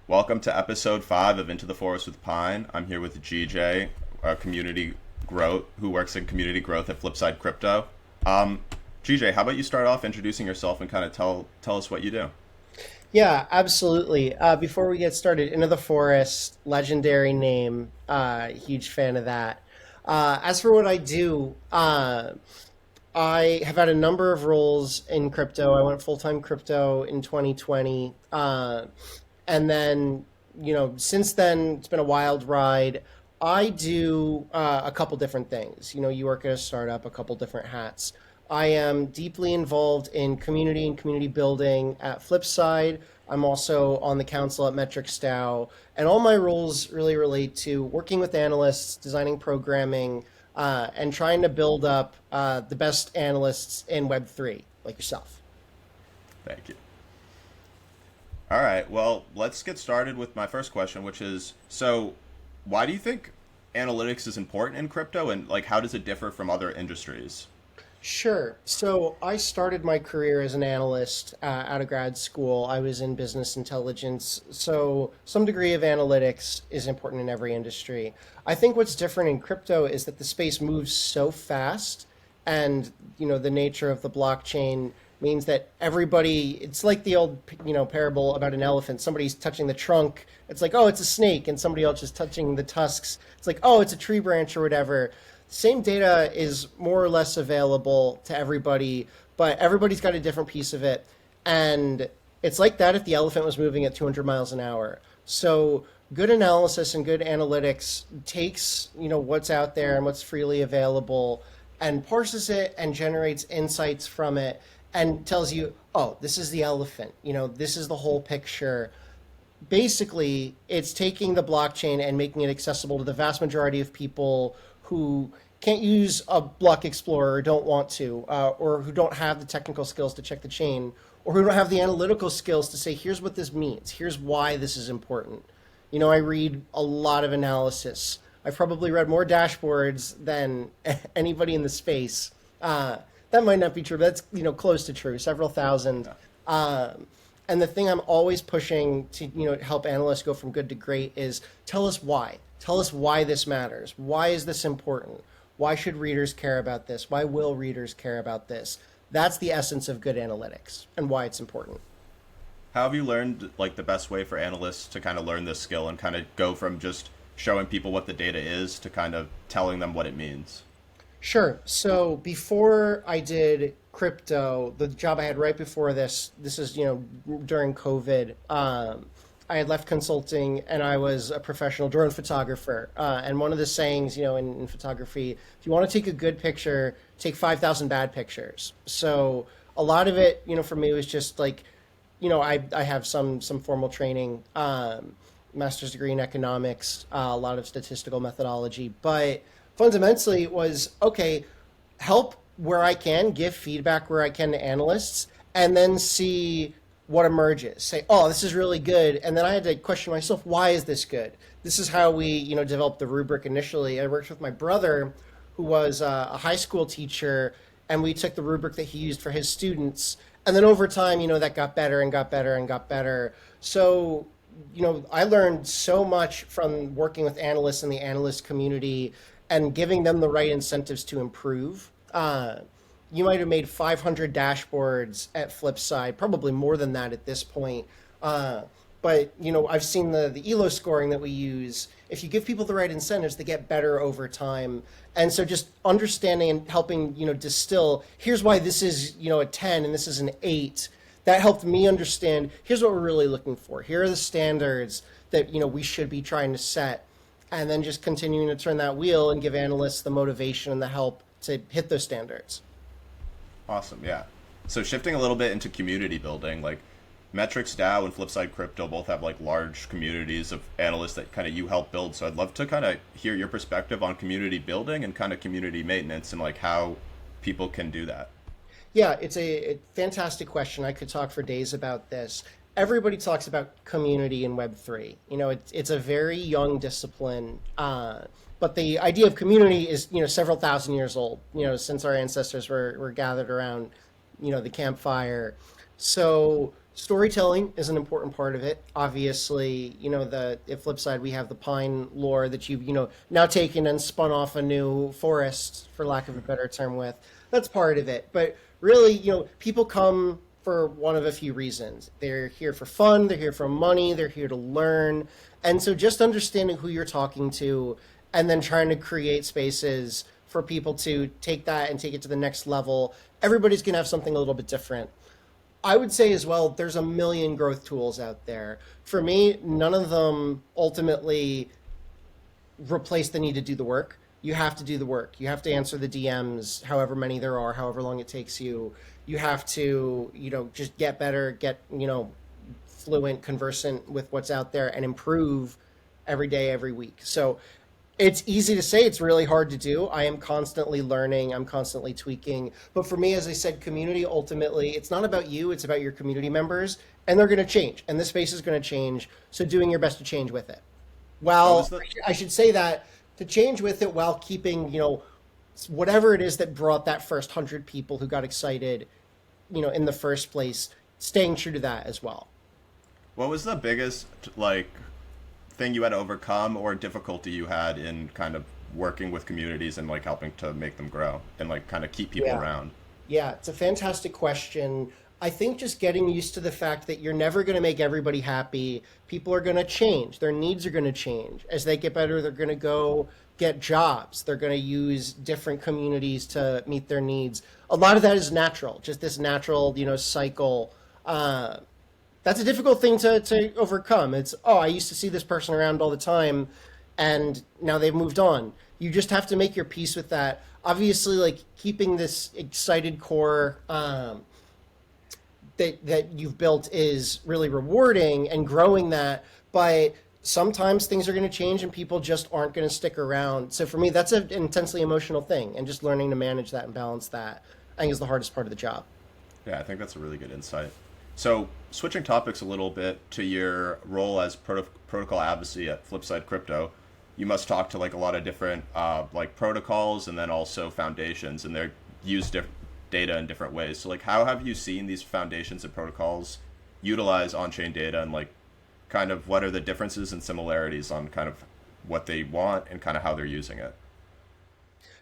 Welcome to episode 5 of Into the Forest with Pine. I'm here with GJ, community growth, who works in community growth at Flipside Crypto. Um, GJ, how about you start off introducing yourself and kind of tell us what you do? Yeah, absolutely. Before we get started, Into the Forest, legendary name. Huge fan of that. As for what I do, I have had a number of roles in crypto. I went full time crypto in 2020. And then, since then, it's been a wild ride. I do a couple different things. You work at a startup, a couple different hats. I am deeply involved in community and community building at Flipside. I'm also on the council at Metrics DAO, and all my roles really relate to working with analysts, designing programming, and trying to build up the best analysts in Web3, like yourself. Thank you. All right, well, let's get started with my first question, which is why do you think analytics is important in crypto and like how does it differ from other industries? Sure. So I started my career as an analyst out of grad school. I was in business intelligence. So some degree of analytics is important in every industry. I think what's different in crypto is that the space moves so fast and the nature of the blockchain means that everybody it's like the old parable about an elephant. Somebody's touching the trunk, it's like, oh, it's a snake, and somebody else is touching the tusks, it's like, oh, it's a tree branch or whatever. Same data is more or less available to everybody, but everybody's got a different piece of it. And it's like that if the elephant was moving at 200 miles an hour. So good analysis and good analytics takes, what's out there and what's freely available and parses it and generates insights from it and tells you, oh, this is the elephant, this is the whole picture. Basically, it's taking the blockchain and making it accessible to the vast majority of people who can't use a block explorer or don't want to, or who don't have the technical skills to check the chain, or who don't have the analytical skills to say, here's what this means, here's why this is important. I read a lot of analysis. I've probably read more dashboards than anybody in the space. That might not be true, but that's close to true, several thousand. Yeah. And the thing I'm always pushing to help analysts go from good to great is tell us why. Tell us why this matters. Why is this important? Why should readers care about this? Why will readers care about this? That's the essence of good analytics and why it's important. How have you learned like the best way for analysts to kind of learn this skill and kind of go from just showing people what the data is to kind of telling them what it means? Sure. So before I did crypto, the job I had right before this is, during COVID. I had left consulting and I was a professional drone photographer. And one of the sayings, in photography, if you want to take a good picture, take 5,000 bad pictures. So a lot of it, for me was just like, I have some formal training, master's degree in economics, a lot of statistical methodology, but fundamentally it was, okay, help where I can, give feedback where I can to analysts, and then see what emerges. Say, oh, this is really good. And then I had to question myself, why is this good? This is how we, developed the rubric initially. I worked with my brother, who was a high school teacher, and we took the rubric that he used for his students. And then over time, that got better and got better and got better. So, I learned so much from working with analysts in the analyst community and giving them the right incentives to improve. You might have made 500 dashboards at Flipside, probably more than that at this point. But I've seen the ELO scoring that we use. If you give people the right incentives, they get better over time. And so just understanding and helping distill. Here's why this is a 10 and this is an 8. That helped me understand. Here's what we're really looking for. Here are the standards that we should be trying to set, and then just continuing to turn that wheel and give analysts the motivation and the help to hit those standards. Awesome, yeah. So shifting a little bit into community building, like Metrics DAO and Flipside Crypto both have like large communities of analysts that kind of you help build. So I'd love to kind of hear your perspective on community building and kind of community maintenance and like how people can do that. Yeah, it's a fantastic question. I could talk for days about this. Everybody talks about community in Web3. It's a very young discipline, but the idea of community is, several thousand years old, since our ancestors were gathered around, the campfire. So Storytelling is an important part of it. Obviously, the flip side, we have the pine lore that you've, now taken and spun off a new forest, for lack of a better term, with. That's part of it. But really, people come for one of a few reasons. They're here for fun, they're here for money, they're here to learn. And so just understanding who you're talking to and then trying to create spaces for people to take that and take it to the next level. Everybody's going to have something a little bit different. I would say as well, there's a million growth tools out there. For me, none of them ultimately replace the need to do the work. You have to do the work. You have to answer the DMs, however many there are, however long it takes you. You have to, just get better, get, fluent, conversant with what's out there and improve every day, every week. So it's easy to say, it's really hard to do. I am constantly learning, I'm constantly tweaking. But for me, as I said, community ultimately, it's not about you, it's about your community members, and they're going to change, and this space is going to change. So doing your best to change with it. What was Well, the I should say that to change with it while keeping, whatever it is that brought that first 100 people who got excited, in the first place, staying true to that as well. what was the biggest like thing you had to overcome or difficulty you had in kind of working with communities and like helping to make them grow and like kind of keep people Yeah. around? Yeah, it's a fantastic question. I think just getting used to the fact that you're never going to make everybody happy. People are going to change. Their needs are going to change. As they get better, they're going to go get jobs. They're going to use different communities to meet their needs. A lot of that is natural, just this natural, cycle. Uh, that's a difficult thing to overcome. It's, oh, I used to see this person around all the time and now they've moved on. You just have to make your peace with that. Obviously, like keeping this excited core that you've built is really rewarding and growing that, but sometimes things are going to change and people just aren't going to stick around. So for me, that's an intensely emotional thing, and just learning to manage that and balance that, I think, is the hardest part of the job. Yeah, I think that's a really good insight. So, switching topics a little bit to your role as protocol advocacy at Flipside Crypto, you must talk to like a lot of different like protocols and then also foundations, and they're use data in different ways. So, like, how have you seen these foundations and protocols utilize on-chain data, and like, kind of what are the differences and similarities on kind of what they want and kind of how they're using it?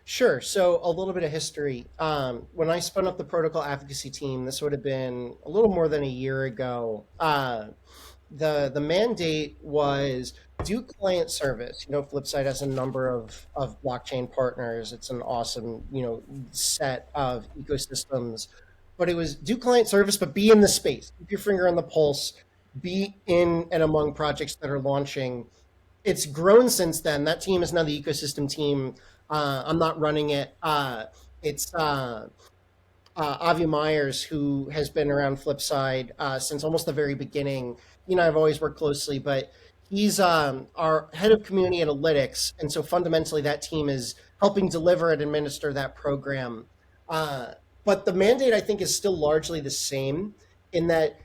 Sure. So a little bit of history. When I spun up the protocol advocacy team, this would have been a little more than a year ago. The mandate was do client service. Flipside has a number of blockchain partners. It's an awesome, set of ecosystems. But it was do client service, but be in the space. Keep your finger on the pulse. Be in and among projects that are launching. It's grown since then. That team is now the ecosystem team. I'm not running it. It's Avi Myers, who has been around Flipside since almost the very beginning. I've always worked closely, but he's our head of community analytics, and so fundamentally, that team is helping deliver and administer that program. Uh, but the mandate, I think, is still largely the same in that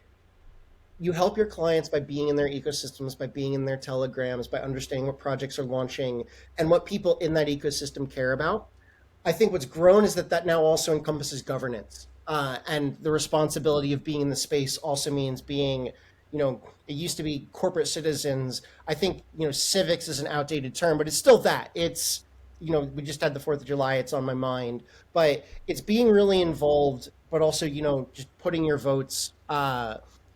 you help your clients by being in their ecosystems, by being in their telegrams, by understanding what projects are launching and what people in that ecosystem care about. I think what's grown is that now also encompasses governance. And the responsibility of being in the space also means being, it used to be corporate citizens. I think, civics is an outdated term, but it's still that. It's, we just had the 4th of July, it's on my mind. But it's being really involved, but also, just putting your votes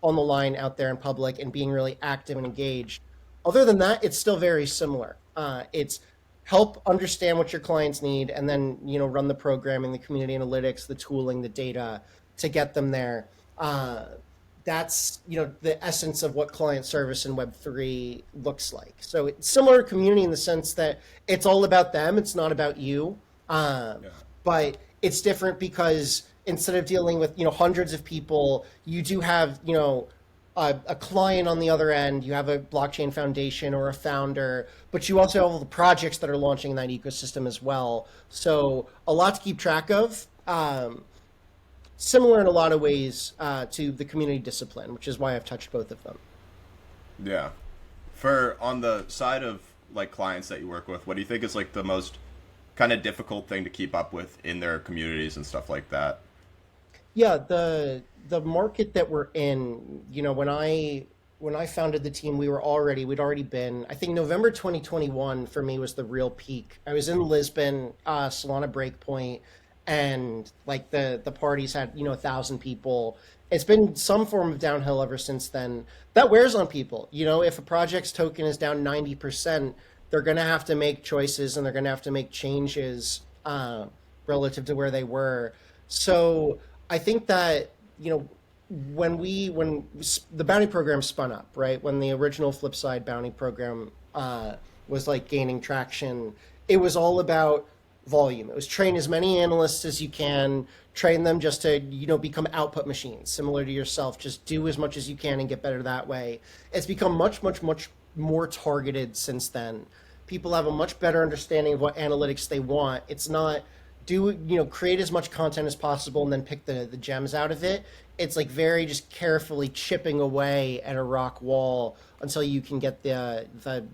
on the line out there in public and being really active and engaged. Other than that, it's still very similar. It's help understand what your clients need and then run the programming, the community analytics, the tooling, the data to get them there. That's the essence of what client service in Web3 looks like. So it's similar to community in the sense that it's all about them, it's not about you. um, Yeah. but it's different because instead of dealing with hundreds of people, you do have a client on the other end. You have a blockchain foundation or a founder, but you also have all the projects that are launching in that ecosystem as well. So a lot to keep track of. Similar in a lot of ways to the community discipline, which is why I've touched both of them. Yeah. For on the side of like clients that you work with, what do you think is like the most kind of difficult thing to keep up with in their communities and stuff like that? Yeah, the market that we're in, when I founded the team, we'd already been, I think November 2021 for me was the real peak. I was in Lisbon, Solana Breakpoint, and like the parties had, 1,000 people. It's been some form of downhill ever since then. That wears on people. If a project's token is down 90%, they're gonna have to make choices and they're gonna have to make changes relative to where they were. So I think that, when the bounty program spun up, right? When the original Flipside bounty program was like gaining traction, it was all about volume. It was train as many analysts as you can, train them just to, become output machines, similar to yourself. Just do as much as you can and get better that way. It's become much, much, much more targeted since then. People have a much better understanding of what analytics they want. It's not create as much content as possible and then pick the gems out of it. It's like very just carefully chipping away at a rock wall until you can get the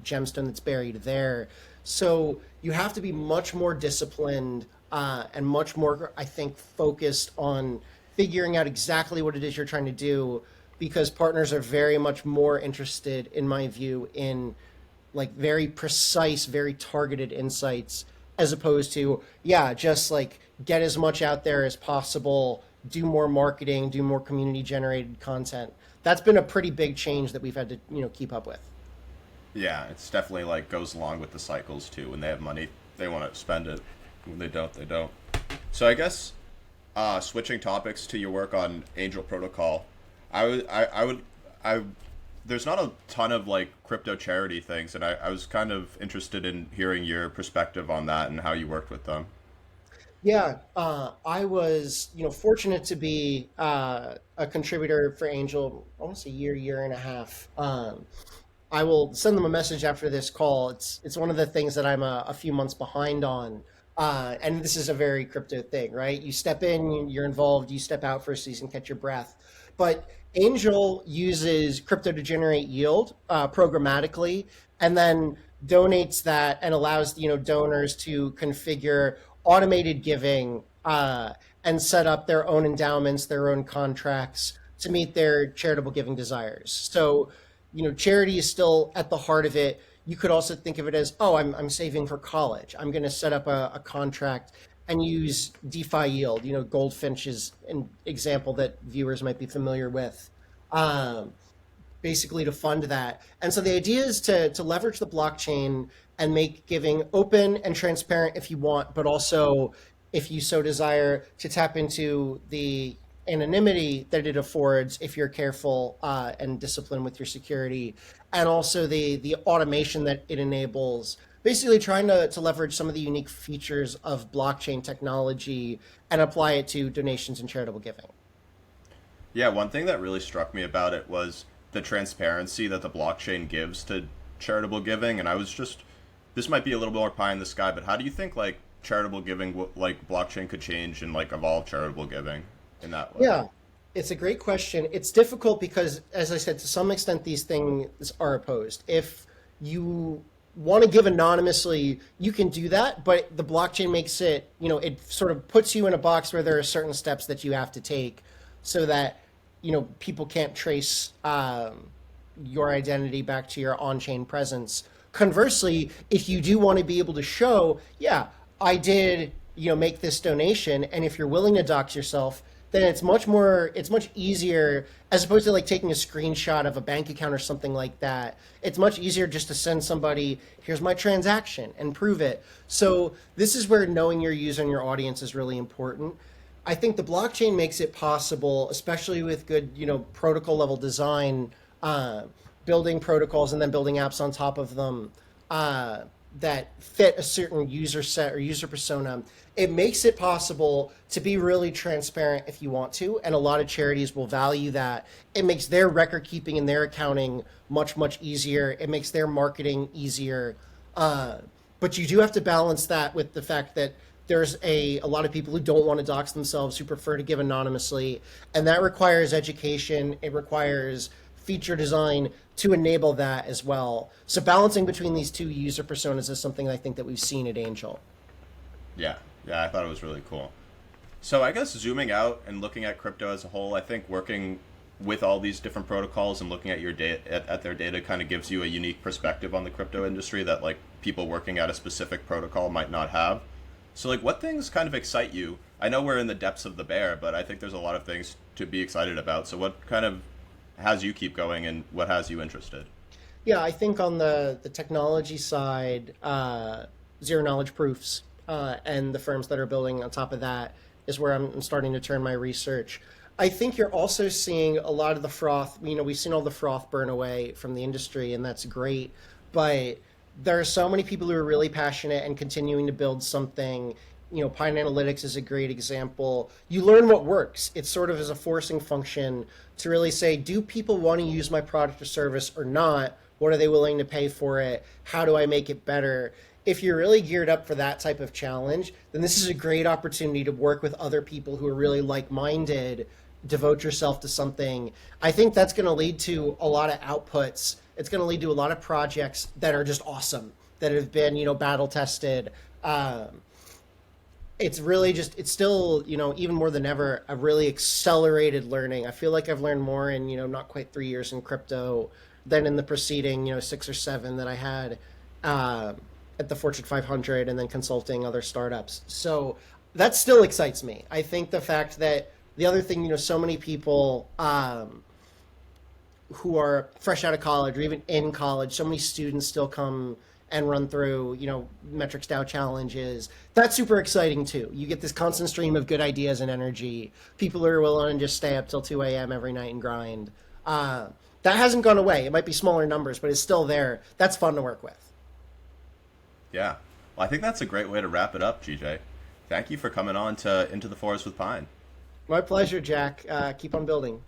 gemstone that's buried there. So you have to be much more disciplined and much more, I think, focused on figuring out exactly what it is you're trying to do, because partners are very much more interested, in my view, in like very precise, very targeted insights, as opposed to, yeah, just like get as much out there as possible, do more marketing, do more community generated content. That's been a pretty big change that we've had to, keep up with. Yeah, it's definitely like goes along with the cycles too. When they have money, they want to spend it. When they don't, they don't. So I guess switching topics to your work on Angel Protocol, I there's not a ton of like crypto charity things, and I was kind of interested in hearing your perspective on that and how you worked with them. Yeah, I was, fortunate to be a contributor for Angel almost a year and a half. I will send them a message after this call. It's one of the things that I'm a few months behind on. And this is a very crypto thing, right? You step in, you're involved, you step out for a season, catch your breath. But Angel uses crypto to generate yield programmatically, and then donates that and allows, donors to configure automated giving and set up their own endowments, their own contracts to meet their charitable giving desires. So, charity is still at the heart of it. You could also think of it as, oh, I'm saving for college. I'm going to set up a contract and use DeFi yield. Goldfinch is an example that viewers might be familiar with. Um, Basically to fund that. And so the idea is to leverage the blockchain and make giving open and transparent if you want, but also, if you so desire, to tap into the anonymity that it affords if you're careful and disciplined with your security, and also the automation that it enables. Basically, trying to leverage some of the unique features of blockchain technology and apply it to donations and charitable giving. Yeah, one thing that really struck me about it was the transparency that the blockchain gives to charitable giving, and I was just, this might be a little more pie in the sky, but how do you think like charitable giving, like blockchain could change and like evolve charitable giving in that way? Yeah, it's a great question. It's difficult because, as I said, to some extent, these things are opposed. If you want to give anonymously, you can do that, but the blockchain makes it, it sort of puts you in a box where there are certain steps that you have to take so that, people can't trace your identity back to your on-chain presence. Conversely, if you do want to be able to show, yeah, I did, make this donation, and if you're willing to dox yourself, then it's much easier, as opposed to like taking a screenshot of a bank account or something like that. It's much easier just to send somebody, here's my transaction, and prove it. So this is where knowing your user and your audience is really important. I think the blockchain makes it possible, especially with good, protocol level design, building protocols and then building apps on top of them that fit a certain user set or user persona. It makes it possible to be really transparent if you want to, and a lot of charities will value that. It makes their record keeping and their accounting much, much easier. It makes their marketing easier. But you do have to balance that with the fact that there's a lot of people who don't want to dox themselves, who prefer to give anonymously, and that requires education. It requires feature design to enable that as well. So balancing between these two user personas is something I think that we've seen at Angel. Yeah, yeah, I thought it was really cool. So I guess zooming out and looking at crypto as a whole, I think working with all these different protocols and looking at your data at their data kind of gives you a unique perspective on the crypto industry that like people working at a specific protocol might not have. So like what things kind of excite you? I know we're in the depths of the bear, but I think there's a lot of things to be excited about. So what kind of has you keep going and what has you interested? Yeah, I think on the technology side, zero knowledge proofs and the firms that are building on top of that is where I'm starting to turn my research. I think you're also seeing a lot of the froth. You know, we've seen all the froth burn away from the industry, and that's great. But there are so many people who are really passionate and continuing to build something. You know, Pine Analytics is a great example. You learn what works. It's sort of as a forcing function to really say, do people want to use my product or service or not? What are they willing to pay for it? How do I make it better? If you're really geared up for that type of challenge, then this is a great opportunity to work with other people who are really like-minded, devote yourself to something. I think that's going to lead to a lot of outputs. It's going to lead to a lot of projects that are just awesome, that have been, battle tested. It's really just, it's still, even more than ever, a really accelerated learning. I feel like I've learned more in, not quite 3 years in crypto than in the preceding, 6 or 7 that I had at the Fortune 500 and then consulting other startups. So that still excites me. I think the fact that the other thing, so many people who are fresh out of college or even in college, so many students still come and run through, metrics DAO challenges. That's super exciting too. You get this constant stream of good ideas and energy. People who are willing to just stay up till 2 a.m. every night and grind. That hasn't gone away. It might be smaller numbers, but it's still there. That's fun to work with. Yeah. Well, I think that's a great way to wrap it up, GJ. Thank you for coming on to Into the Forest with Pine. My pleasure, Jack. Keep on building.